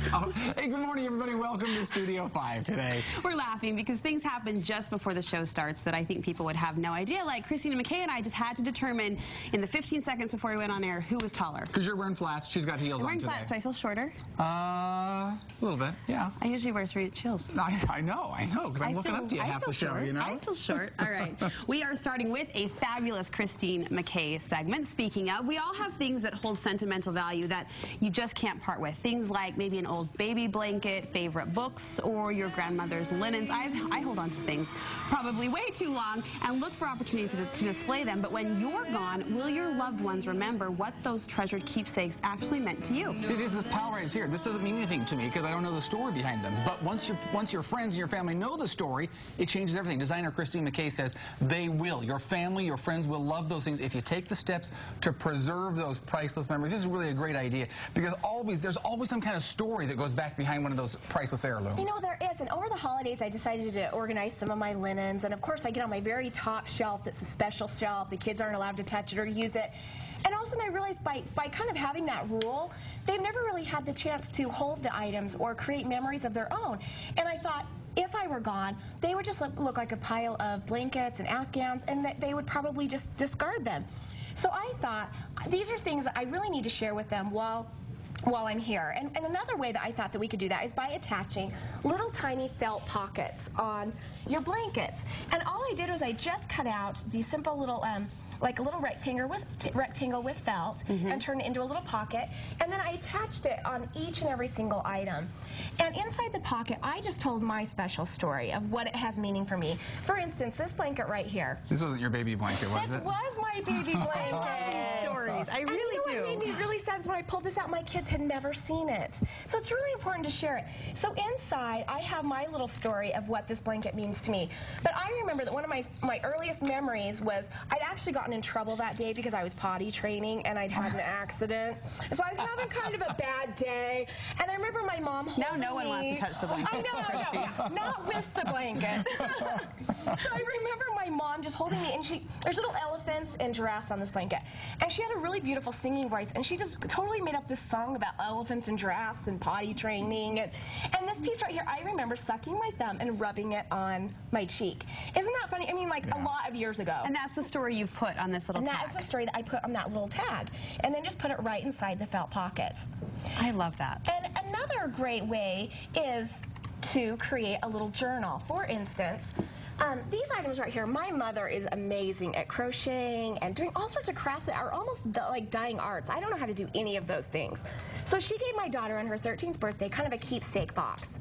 Hey, good morning, everybody. Welcome to Studio 5 today. We're laughing because things happen just before the show starts that I think people would have no idea. Like Christina McKay and I just had to determine in the 15 seconds before we went on air who was taller. Because you're wearing flats. She's got heels on today. I'm wearing flats, so I feel shorter? A little bit, yeah. I usually wear 3-inch heels. I know, because I'm looking up to you half the show, you know? I feel short. All right. We are starting with a fabulous Christine McKay segment. Speaking of, we all have things that hold sentimental value that you just can't part with. Things like maybe an old baby blanket, favorite books, or your grandmother's linens. I hold on to things probably way too long and look for opportunities to display them. But when you're gone, will your loved ones remember what those treasured keepsakes actually meant to you? See, this pile right here. This doesn't mean anything to me because I don't know the story behind them. But once your friends and your family know the story, it changes everything. Designer Christine McKay says they will. Your family, your friends will love those things if you take the steps to preserve those priceless memories. This is really a great idea because there's always some kind of story that goes back behind one of those priceless heirlooms. You know, there is. And over the holidays, I decided to organize some of my linens. And of course, I get on my very top shelf that's a special shelf. The kids aren't allowed to touch it or use it. And all of a sudden I realized by kind of having that rule, they've never really had the chance to hold the items or create memories of their own. And I thought, if I were gone, they would just look like a pile of blankets and Afghans, and that they would probably just discard them. So I thought, these are things that I really need to share with them while I'm here. And another way that I thought that we could do that is by attaching little tiny felt pockets on your blankets. And all I did was I just cut out these simple little, like a little rectangle with felt and turned it into a little pocket. And then I attached it on each and every single item. And inside the pocket, I just told my special story of what it has meaning for me. For instance, this blanket right here. This wasn't your baby blanket, was it? This was my baby blanket. Stories. I really do. What made me really sad is when I pulled this out, my kids had never seen it. So it's really important to share it. So inside, I have my little story of what this blanket means to me. But I remember that one of my earliest memories was I'd actually gotten in trouble that day because I was potty training and I'd had an accident. So I was having kind of a bad day. And I remember my mom holding Now no one wants to touch the blanket. I know. Not with the blanket. So I remember my mom just holding me, and there's little elephants and giraffes on this blanket. And she had a really beautiful singing voice, and she just totally made up this song about elephants and giraffes and potty training. And this piece right here, I remember sucking my thumb and rubbing it on my cheek. Isn't that funny? I mean, like a lot of years ago. And that's the story you've put on this little tag. And that is the story that I put on that little tag. And then just put it right inside the felt pocket. I love that. And another great way is to create a little journal. For instance, these items right here, my mother is amazing at crocheting and doing all sorts of crafts that are almost like dying arts. I don't know how to do any of those things. So she gave my daughter on her 13th birthday kind of a keepsake box.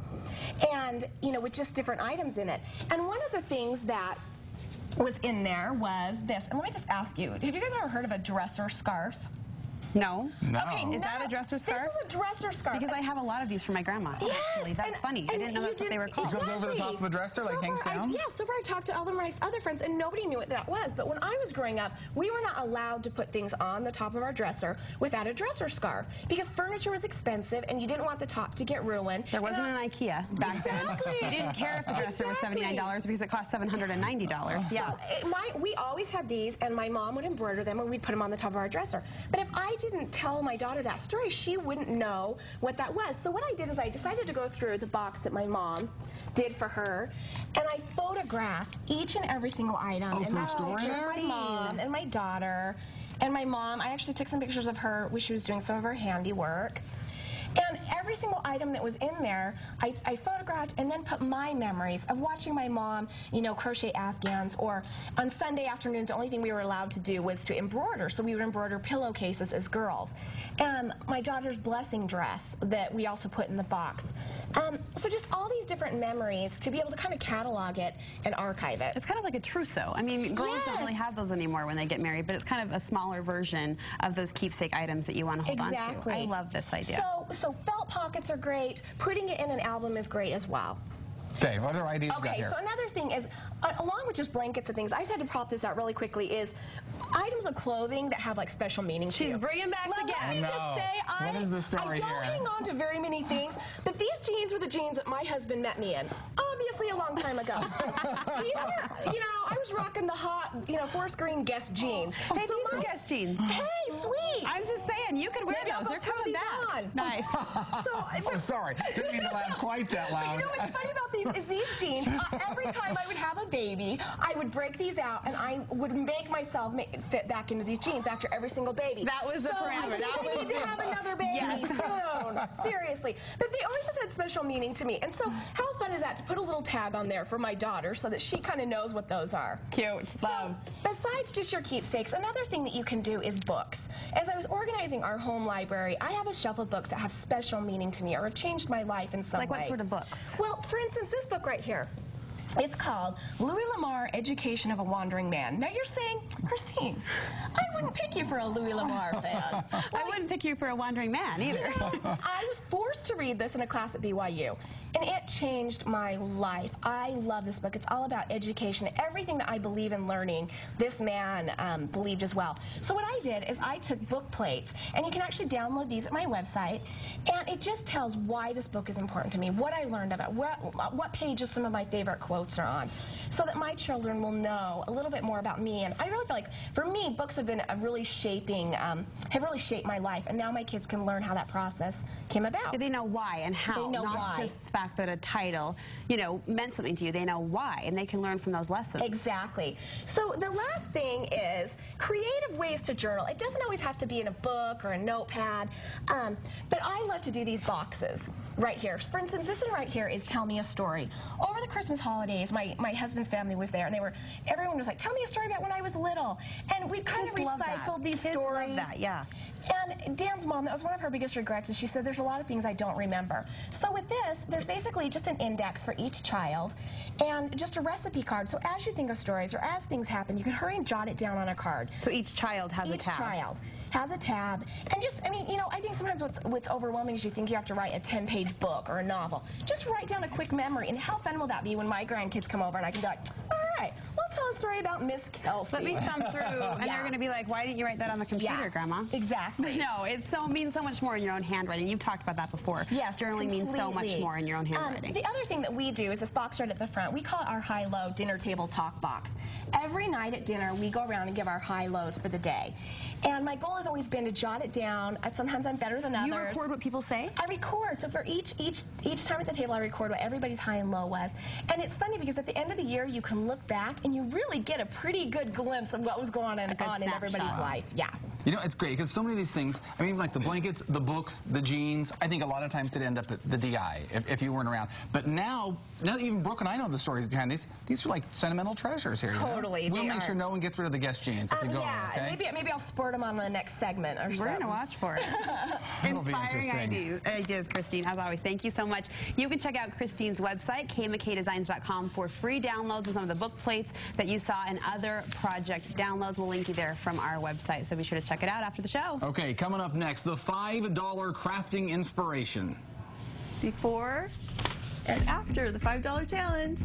And, you know, with just different items in it. And one of the things that was in there was this. And let me just ask you, have you guys ever heard of a dresser scarf? No. Okay, Is that a dresser scarf? This is a dresser scarf. Because I have a lot of these for my grandma. Yes, actually. That's funny. I didn't know that's what they were called. It goes over the top of the dresser, like hangs down? Yeah, so far I talked to all of my other friends, and nobody knew what that was. But when I was growing up, we were not allowed to put things on the top of our dresser without a dresser scarf because furniture was expensive, and you didn't want the top to get ruined. There wasn't an IKEA back then. You didn't care if the dresser was $79 because it cost $790. Yeah. So we always had these, and my mom would embroider them, and we'd put them on the top of our dresser. But if I didn't tell my daughter that story, she wouldn't know what that was. So what I did is I decided to go through the box that my mom did for her, and I photographed each and every single item. Oh, so the story there? My mom and my daughter. And my mom, I actually took some pictures of her when she was doing some of her handiwork. And every single item that was in there, I photographed and then put my memories of watching my mom, you know, crochet Afghans, or on Sunday afternoons, the only thing we were allowed to do was to embroider. So we would embroider pillowcases as girls. And my daughter's blessing dress that we also put in the box. So just all these different memories to be able to kind of catalog it and archive it. It's kind of like a trousseau. I mean, girls don't really have those anymore when they get married, but it's kind of a smaller version of those keepsake items that you want to hold on to. I love this idea. So felt pockets are great. Putting it in an album is great as well. Dave, what other ideas you got here? So another thing is, along with just blankets and things, I just had to prop this out really quickly, is items of clothing that have like special meaning to you. She's bringing back the gas. Let me just say, I don't hang on to very many things, but these jeans were the jeans that my husband met me in. obviously a long time ago. These were, I was rocking the hot, forest green Guess jeans. Hey, these are Guess jeans. Hey, sweet. I'm just saying, you could wear those. They're coming back. On. Nice. Oh, sorry. Didn't mean to laugh quite that loud. But what's funny about these is these jeans, every time I would have a baby, I would break these out and I would make myself fit back into these jeans after every single baby. That was the parameter. I need to have another baby soon. Seriously. But they always just had special meaning to me. And so how fun is that to put a little tag on there for my daughter so that she kind of knows what those are? Cute. Love. So, besides just your keepsakes, another thing that you can do is books. As I was organizing our home library, I have a shelf of books that have special meaning to me or have changed my life in some way. Like what sort of books? Well, for instance, this book right here. It's called Louis L'Amour, Education of a Wandering Man. Now you're saying, Christine, I wouldn't pick you for a Louis L'Amour fan. Well, I wouldn't pick you for a wandering man either. I was forced to read this in a class at BYU, and it changed my life. I love this book. It's all about education. Everything that I believe in learning, this man believed as well. So what I did is I took book plates, and you can actually download these at my website, and it just tells why this book is important to me, what I learned about, what pages some of my favorite quotes are on, so that my children will know a little bit more about me. And I really feel like, for me, books have been really shaping, have really shaped my life, and now my kids can learn how that process came about. They know why and how, they know not why. just the fact that a title, meant something to you. They know why, and they can learn from those lessons. Exactly. So the last thing is creative ways to journal. It doesn't always have to be in a book or a notepad, but I love to do these boxes right here. For instance, this one right here is Tell Me a Story. Over the Christmas holidays, my husband's family was there, and everyone was like, tell me a story about when I was little. And we kind of recycled these stories. Love that, yeah. And Dan's mom, that was one of her biggest regrets, and she said there's a lot of things I don't remember. So with this, there's basically just an index for each child and just a recipe card. So as you think of stories or as things happen, you can hurry and jot it down on a card. So each child has a tab. Each child has a tab. And just, I think sometimes what's overwhelming is you think you have to write a 10-page book or a novel. Just write down a quick memory, and how fun will that be when my grandkids come over and I can be like, all right, well, tell a story about Miss Kelsey. Let me thumb through, and they're going to be like, why didn't you write that on the computer, Grandma? Exactly. No, it means so much more in your own handwriting. You've talked about that before. Yes, journaling means so much more in your own handwriting. The other thing that we do is this box right at the front. We call it our high-low dinner table talk box. Every night at dinner, we go around and give our high-lows for the day. And my goal has always been to jot it down. Sometimes I'm better than others. You record what people say? I record. So for each time at the table, I record what everybody's high and low was. And it's funny because at the end of the year, you can look back and you really get a pretty good glimpse of what was going on in everybody's life. Yeah. It's great because so many of these things, even like the blankets, the books, the jeans, I think a lot of times it'd end up at the DI if you weren't around. But now that even Brooke and I know the stories behind these are like sentimental treasures here. Totally. We'll make sure no one gets rid of the Guess jeans if you go there, okay? Maybe I'll spurt them on the next segment or something. We're going to watch for it. Inspiring ideas, Christine. As always, thank you so much. You can check out Christine's website, kmckdesigns.com, for free downloads of some of the book plates that you saw and other project downloads. We'll link you there from our website, so be sure to check it out after the show. Okay, coming up next, the $5 crafting inspiration. Before and after the $5 challenge.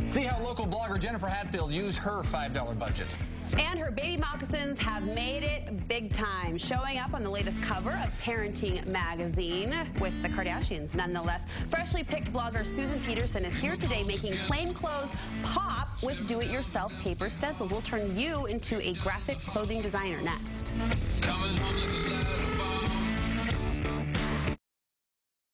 See how local blogger Jennifer Hadfield used her $5 budget. And her baby moccasins have made it big time, showing up on the latest cover of Parenting magazine with the Kardashians. Nonetheless, freshly picked blogger Susan Peterson is here today making plain clothes pop with do-it-yourself paper stencils. We'll turn you into a graphic clothing designer next. Coming home looking